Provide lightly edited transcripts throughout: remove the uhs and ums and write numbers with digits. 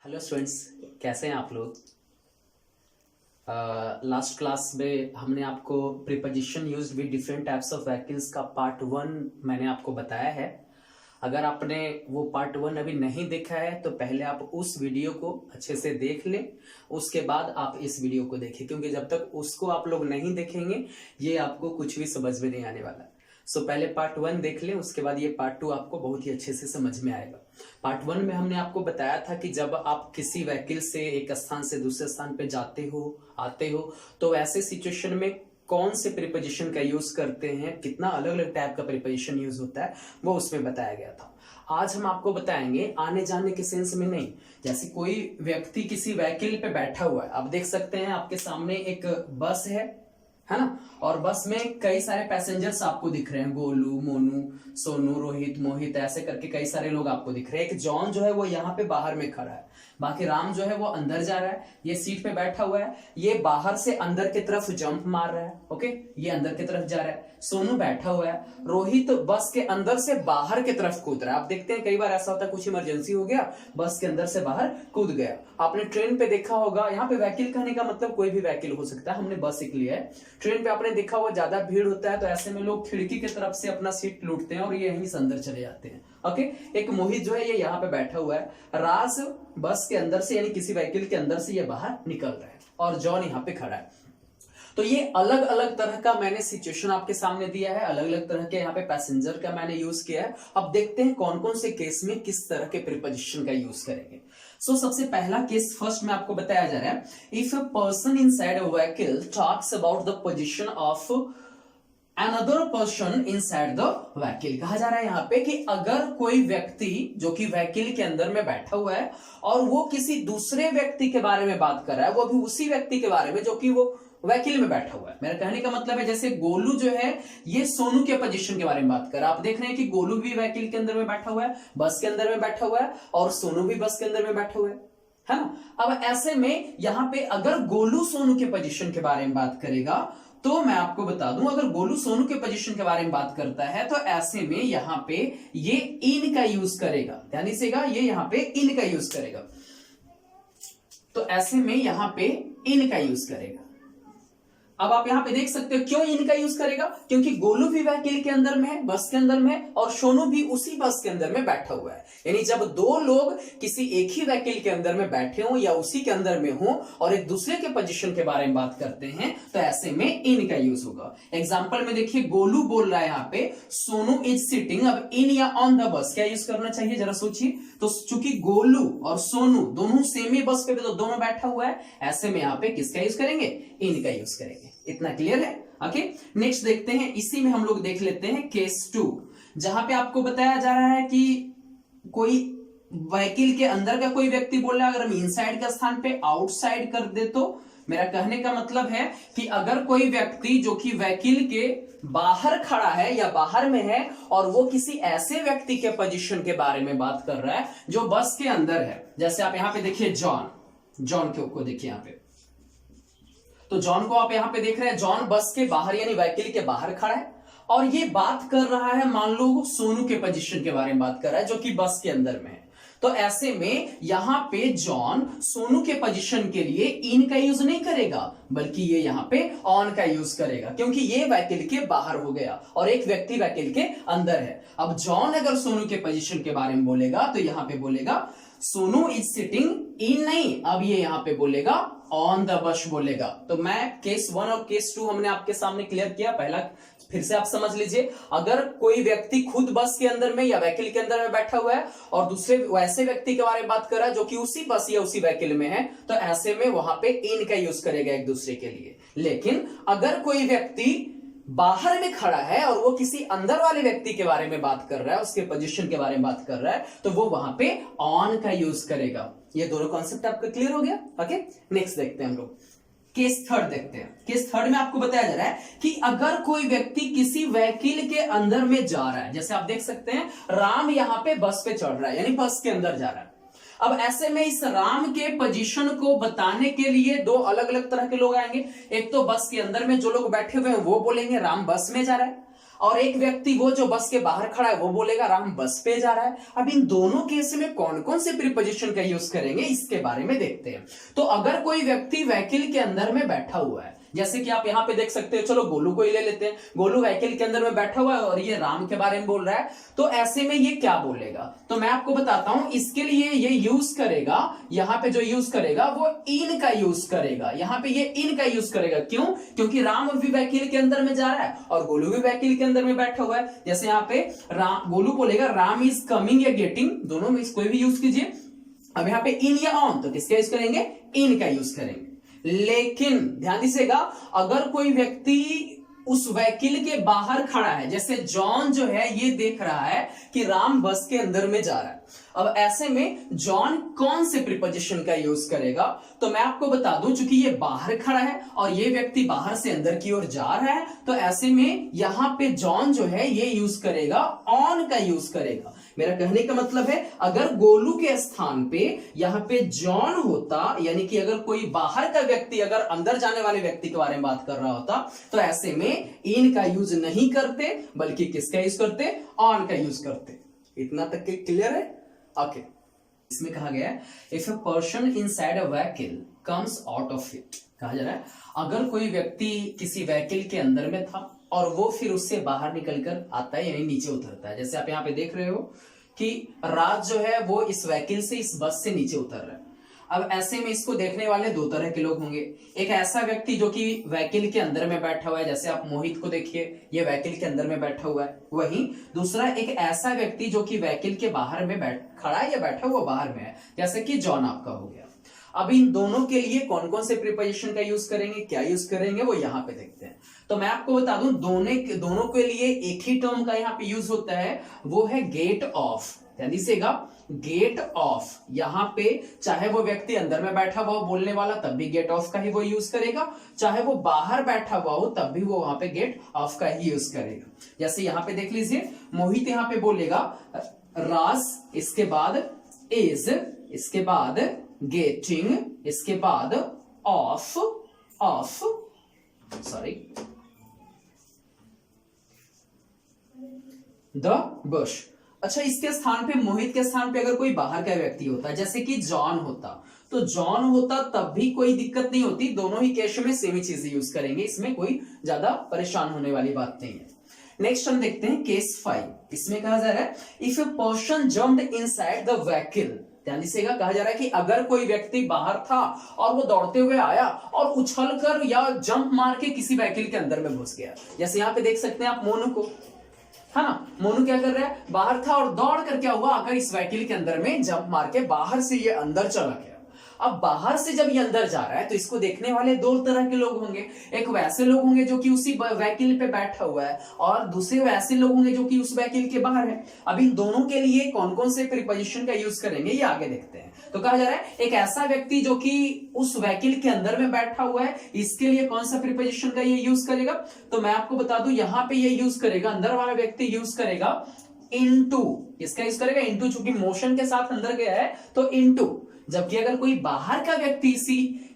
Hello students, कैसे हैं आप लोग। लास्ट क्लास में हमने आपको preposition used with different types of vehicles का पार्ट 1 मैंने आपको बताया है। अगर आपने वो पार्ट 1 अभी नहीं देखा है तो पहले आप उस वीडियो को अच्छे से देख लें, उसके बाद आप इस वीडियो को देखें, क्योंकि जब तक उसको आप लोग नहीं देखेंगे ये आपको कुछ भी समझ में नहीं आने वाला। सो पहले पार्ट 1 देख लें, उसके बाद ये पार्ट 2 आपको बहुत ही अच्छे से समझ में आएगा। पार्ट 1 में हमने आपको बताया था कि जब आप किसी व्हीकल से एक स्थान से दूसरे स्थान पे जाते हो आते हो तो ऐसे सिचुएशन में कौन से प्रीपोजिशन का यूज करते हैं, कितना अलग अलग टाइप का प्रीपोजिशन यूज होता है, वो उसमें बताया गया था। आज हम आपको बताएंगे आने जाने के सेंस में नहीं। जैसे कोई व्यक्ति किसी व्हीकल पे बैठा हुआ है, आप देख सकते हैं आपके सामने एक बस है ना, और बस में कई सारे पैसेंजर्स आपको दिख रहे हैं, गोलू, मोनू, सोनू, रोहित, मोहित, ऐसे करके कई सारे लोग आपको दिख रहे हैं। एक जॉन जो है वो यहाँ पे बाहर में खड़ा है, बाकी राम जो है वो अंदर जा रहा है, ये सीट पे बैठा हुआ है, ये बाहर से अंदर की तरफ जंप मार रहा है। ओके, ये अंदर की तरफ जा रहा है। सोनू बैठा हुआ है, रोहित बस के अंदर से बाहर की तरफ कूद रहा है। आप देखते हैं कई बार ऐसा होता है, कुछ इमरजेंसी हो गया, बस के अंदर से बाहर कूद गया। आपने ट्रेन पे देखा होगा, यहाँ पे व्हीकल कहने का मतलब कोई भी व्हीकल हो सकता है, हमने बस एक लिया है। ट्रेन पे आपने देखा होगा ज्यादा भीड़ होता है तो ऐसे में लोग खिड़की की तरफ से अपना सीट लूटते हैं और ये यहीं से अंदर चले जाते हैं। ओके, एक मोहित जो है ये यहाँ पे बैठा हुआ है, राज बस के अंदर से यानी किसी व्हीकल के अंदर से ये बाहर निकल रहा है और जॉन यहाँ पे खड़ा है। तो ये अलग अलग तरह का मैंने सिचुएशन आपके सामने दिया है, अलग अलग तरह के यहाँ पे पैसेंजर का मैंने यूज किया है। अब देखते हैं कौन कौन से केस में किस तरह के प्रीपोजिशन का यूज करेंगे। सबसे पहला केस फर्स्ट में आपको बताया जा रहा है, if a person inside a vehicle talks about the position of another person inside the vehicle. कहा जा रहा है यहाँ पे कि अगर कोई व्यक्ति जो कि व्हीकल के अंदर में बैठा हुआ है और वो किसी दूसरे व्यक्ति के बारे में बात कर रहा है, वो भी उसी व्यक्ति के बारे में जो कि वो व्हीकल में बैठा हुआ है। मेरा कहने का मतलब है जैसे गोलू जो है ये सोनू के पोजीशन के बारे में बात कर रहा है। आप देख रहे हैं कि गोलू भी व्हीकल के अंदर में बैठा हुआ है, बस के अंदर में बैठा हुआ है, और सोनू भी बस के अंदर में बैठा हुआ है ना। अब ऐसे में यहां पे अगर गोलू सोनू के पोजीशन के बारे में बात करेगा तो मैं आपको बता दूं, अगर गोलू सोनू के पोजीशन के बारे में बात करता है तो ऐसे में यहां पे ये इन का यूज करेगा, ध्यान दीजिएगा, ये यहां पे इन का यूज करेगा। तो ऐसे में यहां पे इन का यूज करेगा। अब आप यहां पे देख सकते हो क्यों इनका यूज करेगा, क्योंकि गोलू भी व्हीकल के अंदर में है, बस के अंदर में है, और सोनू भी उसी बस के अंदर में बैठा हुआ है। यानी जब दो लोग किसी एक ही व्हीकल के अंदर में बैठे हों या उसी के अंदर में हों और एक दूसरे के पोजीशन के बारे में बात करते हैं तो ऐसे में इन का यूज होगा। एग्जाम्पल में देखिए, गोलू बोल रहा है यहाँ पे सोनू इज सिटिंग, अब इन या ऑन द बस क्या यूज करना चाहिए जरा सोचिए। तो चूंकि गोलू और सोनू दोनों सेम ही बस पे तो दोनों बैठा हुआ है, ऐसे में यहाँ पे किसका यूज करेंगे, इन का यूज करेंगे। इतना क्लियर है। ओके, नेक्स्ट देखते हैं, इसी में हम लोग देख लेते हैं केस 2, जहां पे आपको बताया जा रहा है कि कोई व्हीकल के अंदर का कोई व्यक्ति बोल रहा है, अगर हम इनसाइड का स्थान पे आउटसाइड कर दे तो मेरा कहने का मतलब है कि अगर कोई व्यक्ति जो कि व्हीकल के बाहर खड़ा है या बाहर में है और वो किसी ऐसे व्यक्ति के पोजीशन के बारे में बात कर रहा है जो बस के अंदर है, जैसे आप यहां पे देखिए जॉन को देखिए यहां पे, तो जॉन को आप यहां पे देख रहे हैं, जॉन बस के बाहर यानी व्हीकल के बाहर खड़ा है और ये बात कर रहा है, मान लो सोनू के पोजीशन के बारे में बात कर रहा है जो कि बस के अंदर में है। तो ऐसे में यहां पे जॉन सोनू के पोजीशन के लिए इन का यूज नहीं करेगा, बल्कि ये यहां पे ऑन का यूज करेगा, क्योंकि ये व्हीकल के बाहर हो गया और एक व्यक्ति व्हीकल के अंदर है। अब जॉन अगर सोनू के पोजीशन के बारे में बोलेगा तो यहां पे बोलेगा सोनू इज सिटिंग इन, नहीं, अब ये यहां पे बोलेगा ऑन द बस बोलेगा। तो मैं केस 1 और केस 2 हमने आपके सामने क्लियर किया। पहला फिर से आप समझ लीजिए, अगर कोई व्यक्ति खुद बस के अंदर में या व्हीकल के अंदर में बैठा हुआ है और दूसरे वैसे व्यक्ति के बारे में बात कर रहा है जो कि उसी बस या उसी व्हीकल में है, तो ऐसे में वहां पे इन का यूज करेगा एक दूसरे के लिए। लेकिन अगर कोई व्यक्ति बाहर में खड़ा है और वो किसी अंदर वाले व्यक्ति के बारे में बात कर रहा है, उसके पोजीशन के बारे में बात कर रहा है, तो वो वहां पे ऑन का यूज करेगा। ये दोनों कॉन्सेप्ट आपका क्लियर हो गया। ओके, नेक्स्ट देखते हैं हम लोग केस 3 देखते हैं। केस 3 में आपको बताया जा रहा है कि अगर कोई व्यक्ति किसी व्हीकल के अंदर में जा रहा है, जैसे आप देख सकते हैं राम यहां पे बस पे चढ़ रहा है यानी बस के अंदर जा रहा है। अब ऐसे में इस राम के पोजीशन को बताने के लिए दो अलग अलग तरह के लोग आएंगे। एक तो बस के अंदर में जो लोग बैठे हुए हैं वो बोलेंगे राम बस में जा रहा है, और एक व्यक्ति वो जो बस के बाहर खड़ा है वो बोलेगा राम बस पे जा रहा है। अब इन दोनों केस में कौन कौन से प्रीपोजिशन का यूज करेंगे इसके बारे में देखते हैं। तो अगर कोई व्यक्ति व्हीकल के अंदर में बैठा हुआ है, जैसे कि आप यहां पे देख सकते हो, चलो गोलू को ही ले लेते हैं, गोलू व्हीकल के अंदर में बैठा हुआ है और ये राम के बारे में बोल रहा है, तो ऐसे में ये क्या बोलेगा, तो मैं आपको बताता हूं। इसके लिए ये यूज करेगा, यहां पे जो यूज करेगा वो इन का यूज करेगा, यहां पे ये इन का यूज करेगा। क्यों? क्योंकि राम भी व्हीकल के अंदर में जा रहा है और गोलू भी व्हीकल के अंदर में बैठा हुआ है। जैसे यहां पे गोलू बोलेगा राम इज कमिंग या गेटिंग, दोनों में कोई भी यूज कीजिए। अब यहां पे इन या ऑन, तो किसका यूज करेंगे? इन का यूज करेंगे। लेकिन ध्यान दीजिएगा, अगर कोई व्यक्ति उस व्हीकल के बाहर खड़ा है, जैसे जॉन जो है ये देख रहा है कि राम बस के अंदर में जा रहा है, अब ऐसे में जॉन कौन से प्रीपोजिशन का यूज करेगा, तो मैं आपको बता दूं, चूंकि ये बाहर खड़ा है और ये व्यक्ति बाहर से अंदर की ओर जा रहा है, तो ऐसे में यहां पे जॉन जो है ये यूज करेगा, ऑन का यूज करेगा। मेरा कहने का मतलब है, अगर गोलू के स्थान पे यहां पे जॉन होता, यानी कि अगर कोई बाहर का व्यक्ति अगर अंदर जाने वाले व्यक्ति के बारे में बात कर रहा होता, तो ऐसे में इन का यूज नहीं करते, बल्कि किसका यूज करते? ऑन का यूज करते। इतना तक के क्लियर है? ओके। इसमें कहा गया है, if a person inside a vehicle comes out of it, कहा जा रहा है अगर कोई व्यक्ति किसी व्हीकल के अंदर में था और वो फिर उससे बाहर निकलकर आता है, यानी नीचे उतरता है। जैसे आप यहां पे देख रहे हो कि राज जो है वो इस व्हीकल से, इस बस से नीचे उतर रहा है। अब ऐसे में इसको देखने वाले दो तरह के लोग होंगे। एक ऐसा व्यक्ति जो कि व्हीकल के अंदर में बैठा हुआ है, जैसे आप मोहित को देखिए, ये व्हीकल के अंदर में बैठा हुआ है। वहीं दूसरा एक ऐसा व्यक्ति जो कि व्हीकल के बाहर में खड़ा है या बैठा हुआ बाहर में है, जैसे कि जॉन आपका हो गया। अब इन दोनों के लिए कौन कौन से प्रीपोजिशन का यूज करेंगे, क्या यूज करेंगे, वो यहां पे देखते हैं। तो मैं आपको बता दूं, दोनों के लिए एक ही टर्म का यहां पे यूज होता है, वो है गेट ऑफ। ध्यान दीजिएगा, गेट ऑफ। यहां पे चाहे वो व्यक्ति अंदर में बैठा हुआ हो बोलने वाला, तब भी गेट ऑफ का ही वो यूज करेगा, चाहे वो बाहर बैठा हुआ हो तब भी वो वहां पे गेट ऑफ का ही यूज करेगा। जैसे यहां पे देख लीजिए, मोहित यहां पे बोलेगा राज, इसके बाद इज, इसके बाद गेटिंग, इसके बाद ऑफ द बुश। अच्छा, इसके स्थान पे, मोहित के स्थान पे अगर कोई बाहर का व्यक्ति होता, जैसे कि जॉन होता, तो जॉन होता तब भी कोई दिक्कत नहीं होती, दोनों ही केस में सेम ही चीजें यूज करेंगे, इसमें कोई ज्यादा परेशान होने वाली बात नहीं है। नेक्स्ट हम देखते हैं केस 5। इसमें कहा जा रहा है, if a person jumped inside the vehicle, ध्यान दीजिएगा, कहा जा रहा है कि अगर कोई व्यक्ति बाहर था और वो दौड़ते हुए आया और उछलकर या जंप मार के किसी व्हीकल के अंदर में घुस गया। जैसे यहां पे देख सकते हैं आप मोनू को, है ना, मोनू क्या कर रहा है, बाहर था और दौड़ कर क्या हुआ, अगर इस व्हीकल के अंदर में जंप मार के बाहर से ये अंदर चला गया। अब बाहर से जब ये अंदर जा रहा है तो इसको देखने वाले दो तरह के लोग होंगे। एक वैसे लोग होंगे जो कि उसी व्हीकल पे बैठा हुआ है, और दूसरे वैसे लोग होंगे जो कि उस व्हीकल के बाहर है। अब इन दोनों के लिए कौन कौन से प्रीपोजिशन का यूज करेंगे ये आगे देखते हैं। तो कहा जा रहा है, एक ऐसा व्यक्ति जो कि उस व्हीकल के अंदर में बैठा हुआ है, इसके लिए कौन सा प्रीपोजिशन का ये यूज करेगा, तो मैं आपको बता दूं, यहां पे ये यूज करेगा, अंदर वाला व्यक्ति यूज करेगा इनटू। इसका यूज करेगा इनटू, चूंकि मोशन के साथ अंदर गया है तो इनटू। जबकि अगर कोई बाहर का व्यक्ति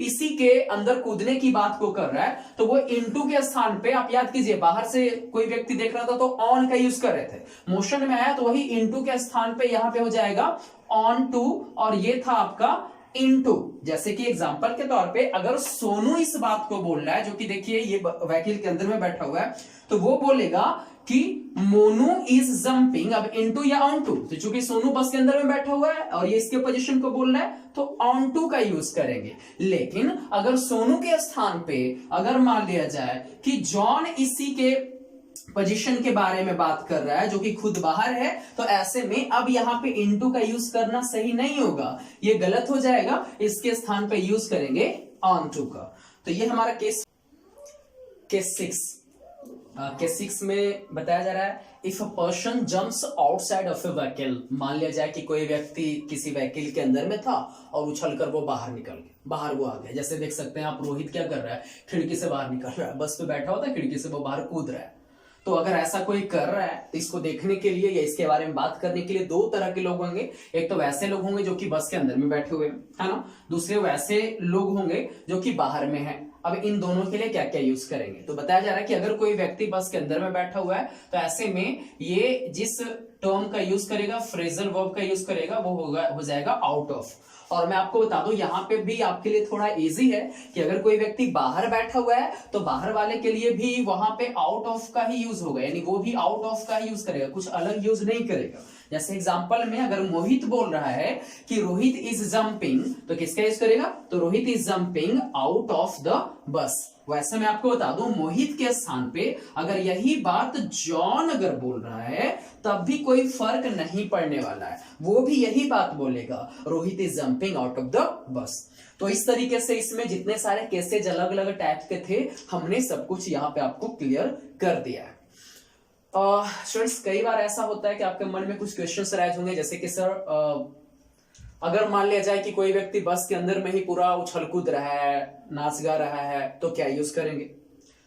इसी के अंदर कूदने की बात को कर रहा है तो वो इनटू के स्थान पे, आप याद कीजिए, बाहर से कोई व्यक्ति देख रहा था तो ऑन का यूज कर रहे थे, मोशन में आया तो वही इनटू के स्थान पे यहां पे हो जाएगा ऑन टू, और ये था आपका इनटू। जैसे कि एग्जांपल के तौर पे अगर सोनू इस बात को बोल रहा है, जो कि देखिए ये व्हीकल के अंदर में बैठा हुआ है, तो वो बोलेगा कि मोनू इज जंपिंग, अब इनटू या ऑन टू, तो चूंकि सोनू बस के अंदर में बैठा हुआ है और ये इसके पोजीशन को बोल रहा है तो ऑन टू का यूज करेंगे। लेकिन अगर सोनू के स्थान पे अगर मान लिया जाए कि जॉन इसी के पोजीशन के बारे में बात कर रहा है जो कि खुद बाहर है, तो ऐसे में अब यहां पे इनटू का यूज करना सही नहीं होगा, ये गलत हो जाएगा, इसके स्थान पे यूज करेंगे ऑन टू का। तो ये हमारा केस 6 में बताया जा रहा है, if a person jumps outside of A vehicle, मान लिया जाए कि कोई व्यक्ति किसी व्हीकल के अंदर में था और उछलकर वो बाहर निकल गया, बाहर वो आ गया। जैसे देख सकते हैं आप, रोहित क्या कर रहा है, खिड़की से बाहर निकल रहा है, बस पे बैठा होता है, खिड़की से वो बाहर कूद रहा है। तो अगर ऐसा कोई कर रहा है तो इसको देखने के लिए या इसके बारे में बात करने के लिए दो तरह के लोग होंगे। एक तो वैसे लोग होंगे जो कि बस के अंदर में बैठे हुए हैं, है ना, दूसरे वैसे लोग होंगे जो कि बाहर में हैं। अब इन दोनों के लिए क्या क्या यूज करेंगे, तो बताया जा रहा है कि अगर कोई व्यक्ति बस के अंदर में बैठा हुआ है तो ऐसे में ये जिस टर्म का यूज करेगा, फ्रेजल वर्ब का यूज करेगा, वो होगा हो जाएगा आउट ऑफ। और मैं आपको बता दूं यहां पे भी आपके लिए थोड़ा इजी है कि अगर कोई व्यक्ति बाहर बैठा हुआ है तो बाहर वाले के लिए भी वहां पे आउट ऑफ का ही यूज होगा, यानी वो भी आउट ऑफ का ही यूज करेगा, कुछ अलग यूज नहीं करेगा। जैसे एग्जांपल में अगर मोहित बोल रहा है कि रोहित इज जंपिंग, तो किसका यूज करेगा, तो Rohit is jumping out of the bus. वैसे मैं आपको बता दूं मोहित के स्थान पे अगर यही बात जॉन अगर बोल रहा है तब भी कोई फर्क नहीं पड़ने वाला है, वो भी यही बात बोलेगा, Rohit is jumping out of the bus. तो इस तरीके से इसमें जितने सारे केसेज अलग अलग टाइप के थे हमने सब कुछ यहाँ पे आपको क्लियर कर दिया है। स्टूडेंट्स कई बार ऐसा होता है कि आपके मन में कुछ क्वेश्चंस राइज होंगे, जैसे कि सर अगर मान लिया जाए कि कोई व्यक्ति बस के अंदर में ही पूरा उछल कूद रहा है, नाच गा रहा है, तो क्या यूज करेंगे,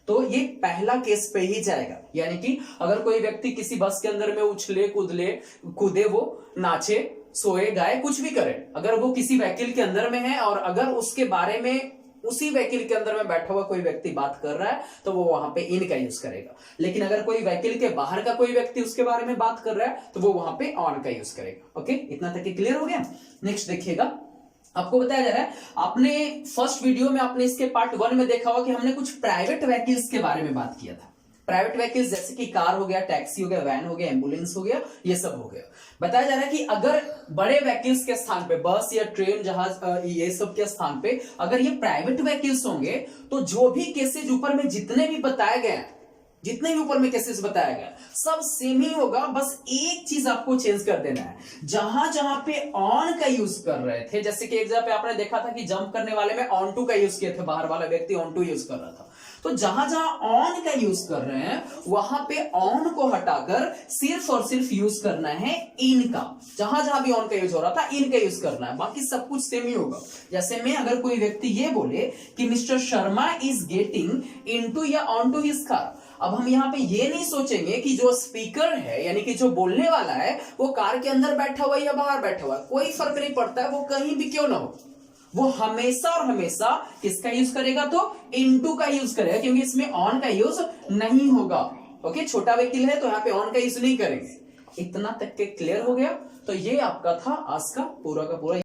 तो ये पहला केस पे ही जाएगा। यानी कि अगर कोई व्यक्ति किसी बस के अंदर में उछले कूदे, वो नाचे, सोए, गाए, कुछ भी करे, अगर वो किसी व्हीकल के अंदर में है और अगर उसके बारे में उसी व्हीकल के अंदर में बैठा हुआ कोई व्यक्ति बात कर रहा है तो वो वहां पे इन का यूज करेगा। लेकिन अगर कोई व्हीकल के बाहर का कोई व्यक्ति उसके बारे में बात कर रहा है तो वो वहां पे ऑन का यूज करेगा। ओके, इतना तक क्लियर हो गया। नेक्स्ट देखिएगा, आपको बताया जा रहा है, आपने फर्स्ट वीडियो में आपने इसके पार्ट 1 में देखा होगा कि हमने कुछ प्राइवेट व्हीकल्स के बारे में बात किया था। प्राइवेट व्हीकल्स जैसे कि कार हो गया, टैक्सी हो गया, वैन हो गया, एम्बुलेंस हो गया, ये सब हो गया। बताया जा रहा है कि अगर बड़े व्हीकल्स के स्थान पे, बस या ट्रेन, जहाज, ये सब के स्थान पे अगर ये प्राइवेट व्हीकल्स होंगे तो जो भी केसेज ऊपर में जितने भी बताए गए हैं, जितने भी ऊपर में केसेस बताया गया सब सेम ही होगा, बस एक चीज आपको चेंज कर देना है। जहां जहां पे ऑन का यूज कर रहे थे, जैसे कि एक जगह पे आपने देखा था कि जंप करने वाले में ऑन टू का यूज किए थे, बाहर वाला व्यक्ति ऑन टू यूज कर रहा था, तो जहां जहां ऑन का यूज कर रहे हैं वहां पे ऑन को हटाकर सिर्फ और सिर्फ यूज करना है इन का। जहां जहां भी ऑन का यूज हो रहा था इन का यूज करना है, बाकी सब कुछ सेम ही होगा। जैसे में अगर कोई व्यक्ति ये बोले कि mister Sharma is getting into या ऑन टू हिज कार, अब हम यहाँ पे ये नहीं सोचेंगे कि जो स्पीकर है यानी कि जो बोलने वाला है वो कार के अंदर बैठा हुआ है या बाहर बैठा हुआ है, कोई फर्क नहीं पड़ता है, वो कहीं भी क्यों ना हो, वो हमेशा और हमेशा किसका यूज करेगा, तो इनटू का यूज करेगा, क्योंकि इसमें ऑन का यूज नहीं होगा। ओके, छोटा व्हीकल है तो यहाँ पे ऑन का यूज नहीं करेंगे। इतना तक के क्लियर हो गया। तो ये आपका था आज का पूरा